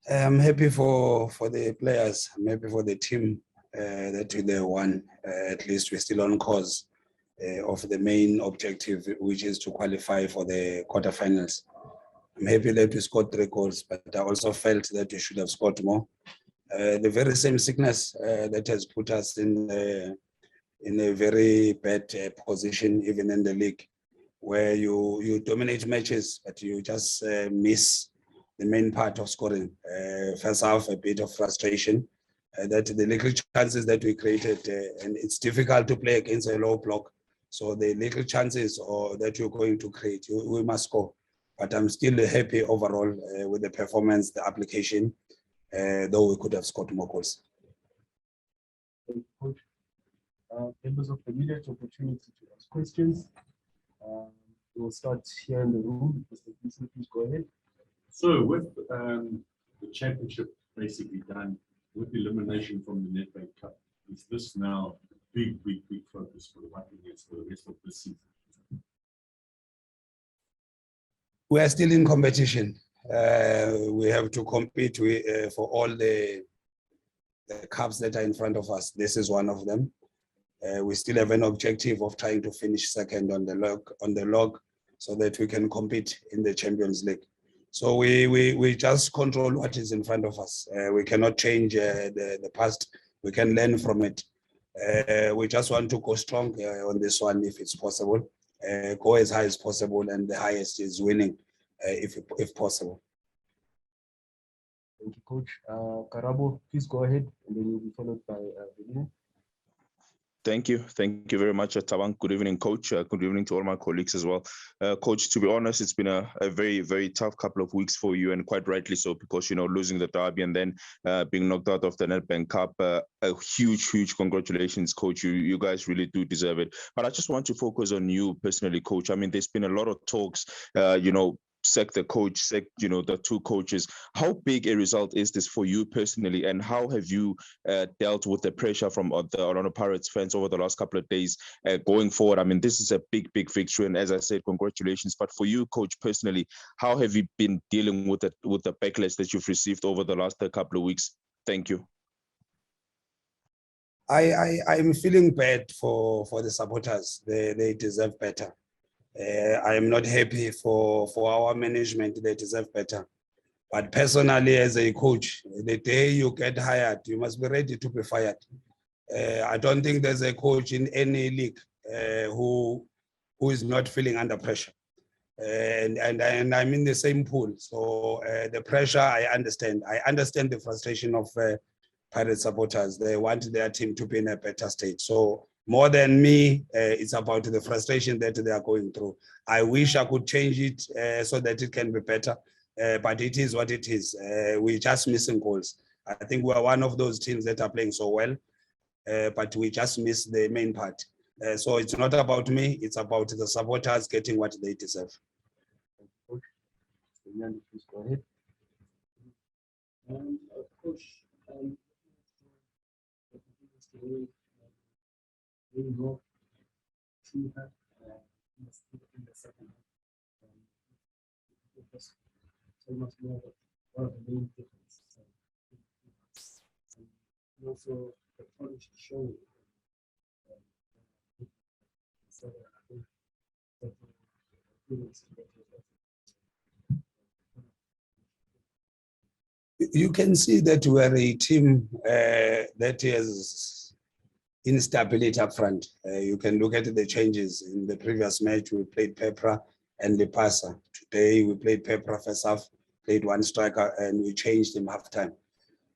I'm happy for the players. I'm happy for the team that they won. At least we're still on course of the main objective, which is to qualify for the quarterfinals. I'm happy that we scored 3 goals, but I also felt that we should have scored more. The very same sickness that has put us in a very bad position, even in the league, where you dominate matches, but you just miss the main part of scoring. First half, a bit of frustration that the little chances that we created, and it's difficult to play against a low block. So the little chances that you're going to create, we must score. But I'm still happy overall with the performance, the application, though we could have scored more goals. Thank you, Coach. Members of the media, opportunity to ask questions. We'll start here in the room. Mr. Gleason, please go ahead. So with the championship basically done, with elimination from the Nedbank Cup, is this now a big focus for the Vikings for the rest of the season? We are still in competition. We have to compete for all the cups that are in front of us. This is one of them. We still have an objective of trying to finish second on the log, so that we can compete in the Champions League. So we just control what is in front of us. We cannot change the past. We can learn from it. We just want to go strong on this one if it's possible. Go as high as possible, and the highest is winning if possible. Thank you, Coach. Karabo, please go ahead, and then you'll be followed by Velina. Thank you very much, Tabang. Good evening, Coach. Good evening to all my colleagues as well. Coach, to be honest, it's been a very tough couple of weeks for you, and quite rightly so, because, you know, losing the derby and then being knocked out of the Nedbank Cup. A huge congratulations, Coach. You guys really do deserve it. But I just want to focus on you personally, Coach. I mean, there's been a lot of talks, sack the coach, sack, the 2 coaches. How big a result is this for you personally, and how have you dealt with the pressure from the Orlando Pirates fans over the last couple of days going forward? I mean, this is a big victory, and as I said, congratulations. But for you, Coach, personally, how have you been dealing with the backlash that you've received over the last couple of weeks? Thank you. I'm feeling bad for the supporters. They deserve better. I am not happy for our management. They deserve better. But personally, as a coach, the day you get hired, you must be ready to be fired. I don't think there's a coach in any league who is not feeling under pressure. And I'm in the same pool. So the pressure, I understand. I understand the frustration of Pirate supporters. They want their team to be in a better state. So more than me, it's about the frustration that they are going through. I wish I could change it so that it can be better, but it is what it is. We're just missing goals. I think we are one of those teams that are playing so well, but we just miss the main part. So it's not about me, it's about the supporters getting what they deserve. Coach, please go ahead. Coach, we hope to have in the second half. So much more one of the main differences. And also the college show. So I think that you can see that we are a team that has instability up front. You can look at the changes. In the previous match, we played Pepra and Lipasa. Today, we played Pepra first half, played 1 striker, and we changed him halftime.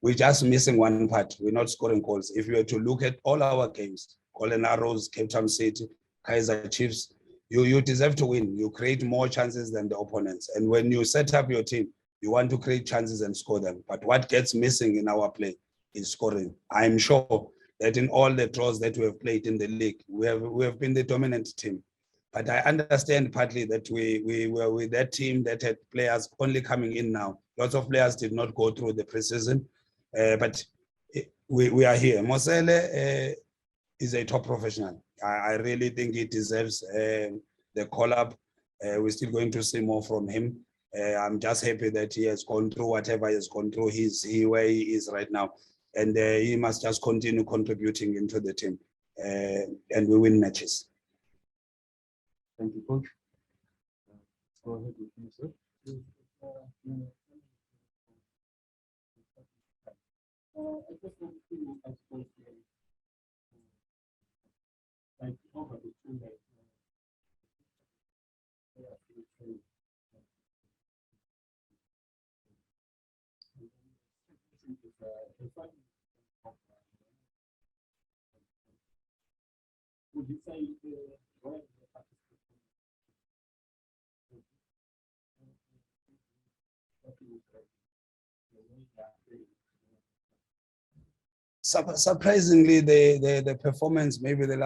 We're just missing one part. We're not scoring goals. If you were to look at all our games, Golden Arrows, Cape Town City, Kaizer Chiefs, you deserve to win. You create more chances than the opponents. And when you set up your team, you want to create chances and score them. But what gets missing in our play is scoring. I'm sure that in all the draws that we have played in the league, we have been the dominant team. But I understand partly that we were with that team that had players only coming in now. Lots of players did not go through the preseason, but we are here. Mosele is a top professional. I really think he deserves the call-up. We're still going to see more from him. I'm just happy that he has gone through whatever he has gone through. Where he is right now, and he must just continue contributing into the team, and we win matches. Thank you, coach. Go ahead with you, sir. I just want to, I suppose, like over the two days. Would you say where the Surprisingly, the performance, maybe the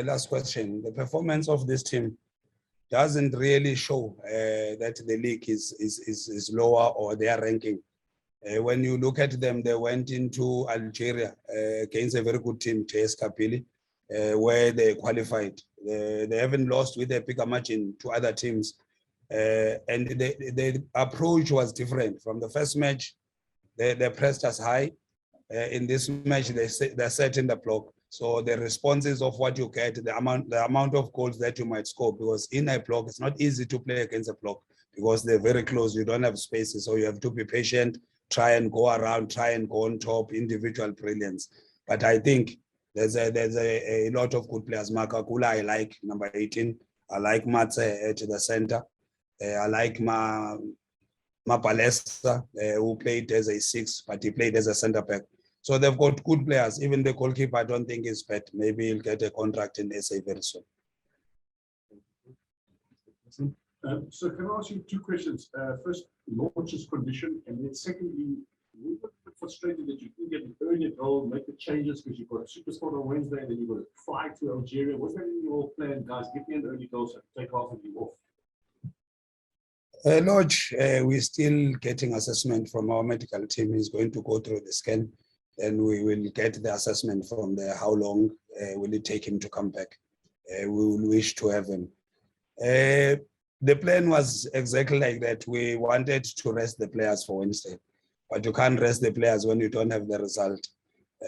last question, the performance of this team doesn't really show that the league is lower or they are ranking. When you look at them, they went into Algeria against a very good team, TS Kapili, where they qualified. They haven't lost with a bigger margin to other teams. And the approach was different. From the first match, they pressed us high. In this match, they set in the block. So the responses of what you get, the amount of goals that you might score, because in a block, it's not easy to play against a block because they're very close. You don't have spaces, so you have to be patient, try and go around, try and go on top, individual brilliance. But I think there's a lot of good players. Makakula, I like number 18. I like Matse at the center. I like Mapalesa, who played as a 6, but he played as a center back. So they've got good players. Even the goalkeeper, I don't think is bad. Maybe he'll get a contract in SA very soon. So can I ask you 2 questions? First, launch's condition, and then secondly, we were frustrated that you couldn't get an earlier goal, make the changes because you've got a super spot on Wednesday, and then you've got to fly to Algeria. Was that in your plan, guys? Give me an early goal so I can take half of you off. Lodge, we're still getting assessment from our medical team. He's going to go through the scan. Then we will get the assessment from there. How long will it take him to come back? We will wish to have him. The plan was exactly like that. We wanted to rest the players for Wednesday, but you can't rest the players when you don't have the result.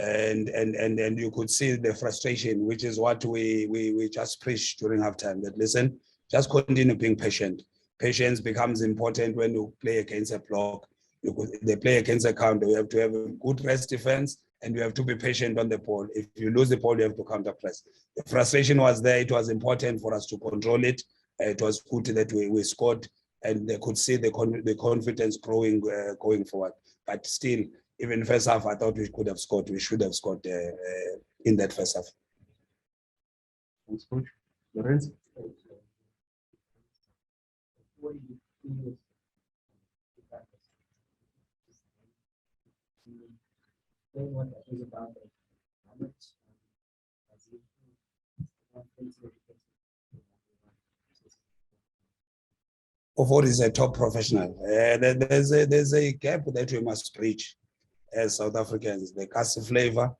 And you could see the frustration, which is what we just preached during halftime. That listen, just continue being patient. Patience becomes important when you play against a block. They play against a counter. You have to have a good rest defense, and you have to be patient on the ball. If you lose the ball, you have to counter press. The frustration was there. It was important for us to control it. It was good that we scored, and they could see the confidence growing going forward. But still, even first half, I thought we could have scored. We should have scored in that first half. Thanks, coach. Lorenz? what do you feel explain what that is about, like how much as you Ofori is a top professional. There's a gap that we must bridge as South Africans, the CAF flavor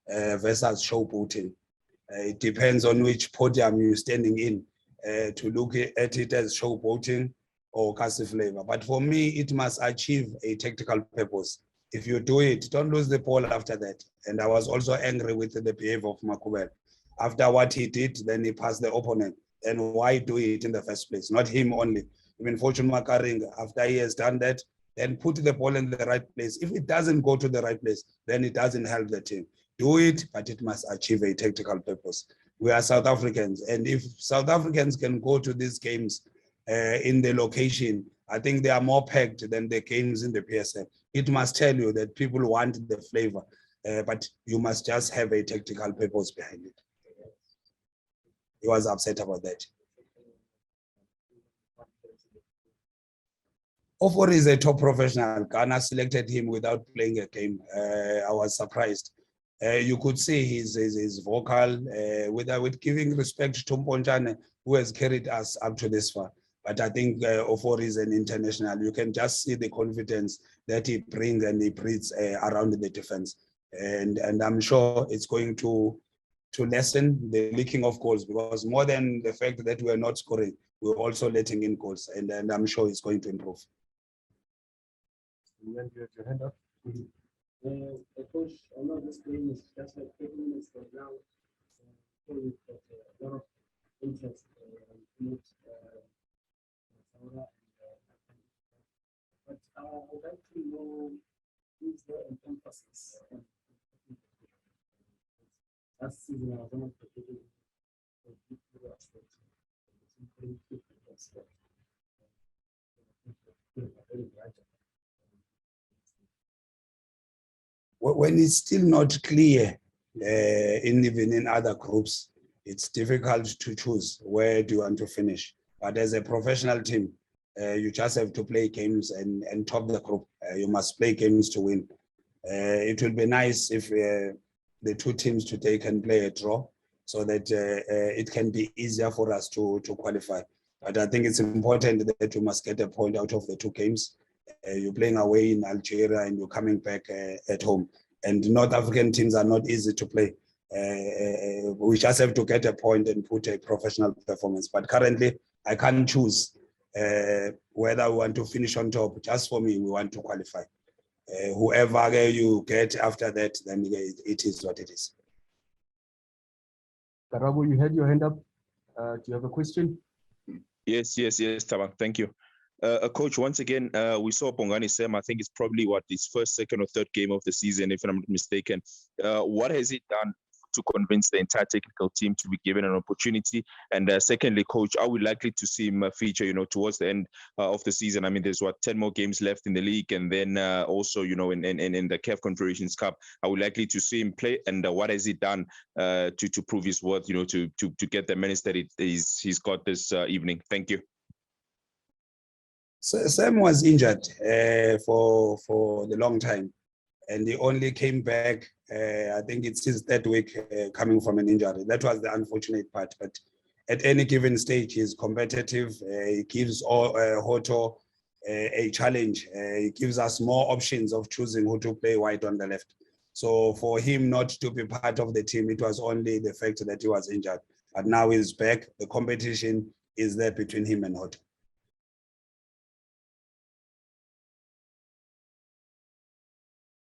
versus showboating. It depends on which podium you're standing in to look at it as showboating or CAF flavor. But for me, it must achieve a tactical purpose. If you do it, don't lose the ball after that. And I was also angry with the behavior of Makubel. After what he did, then he passed the opponent. Then why do it in the first place? Not him only. Even Fortune Makaring, after he has done that, then put the ball in the right place. If it doesn't go to the right place, then it doesn't help the team. Do it, but it must achieve a tactical purpose. We are South Africans, and if South Africans can go to these games in the location, I think they are more packed than the games in the PSL. It must tell you that people want the flavor, but you must just have a tactical purpose behind it. He was upset about that. Ofori is a top professional. Ghana selected him without playing a game. I was surprised. You could see his vocal, with giving respect to Mponjane, who has carried us up to this far. But I think Ofori is an international. You can just see the confidence that he brings and he breathes around the defense. And I'm sure it's going to lessen the leaking of goals, because more than the fact that we are not scoring, we're also letting in goals. And I'm sure it's going to improve. When you have your hand up. Coach, I know this game is just like 30 minutes from now. So we've got a lot of interest in it. But I would like to know, is there an emphasis on last season? I was one of the people who aspect. When it's still not clear, even in other groups, it's difficult to choose where do you want to finish. But as a professional team, you just have to play games and top the group. You must play games to win. It will be nice if the two teams today can play a draw so that it can be easier for us to qualify. But I think it's important that you must get a point out of the two games. You're playing away in Algeria and you're coming back at home. And North African teams are not easy to play. We just have to get a point and put a professional performance. But currently, I can't choose whether we want to finish on top. Just for me, we want to qualify. Whoever you get after that, then it is what it is. Karabo, you had your hand up. Do you have a question? Yes, Tabang. Thank you. Coach, once again, we saw Bongani Sam. I think it's probably his first, second, or third game of the season, if I'm not mistaken. What has he done to convince the entire technical team to be given an opportunity? And secondly, Coach, are we likely to see him feature, towards the end of the season? I mean, there's 10 more games left in the league, and then also, in the CAF Confederation Cup, are we likely to see him play? And what has he done to prove his worth, to get the minutes that he's got this evening? Thank you. Sam was injured for the long time, and he only came back. I think it's his third week coming from an injury. That was the unfortunate part. But at any given stage, he's competitive. He gives Hoto a challenge. He gives us more options of choosing who to play wide on the left. So for him not to be part of the team, it was only the fact that he was injured. But now he's back. The competition is there between him and Hoto.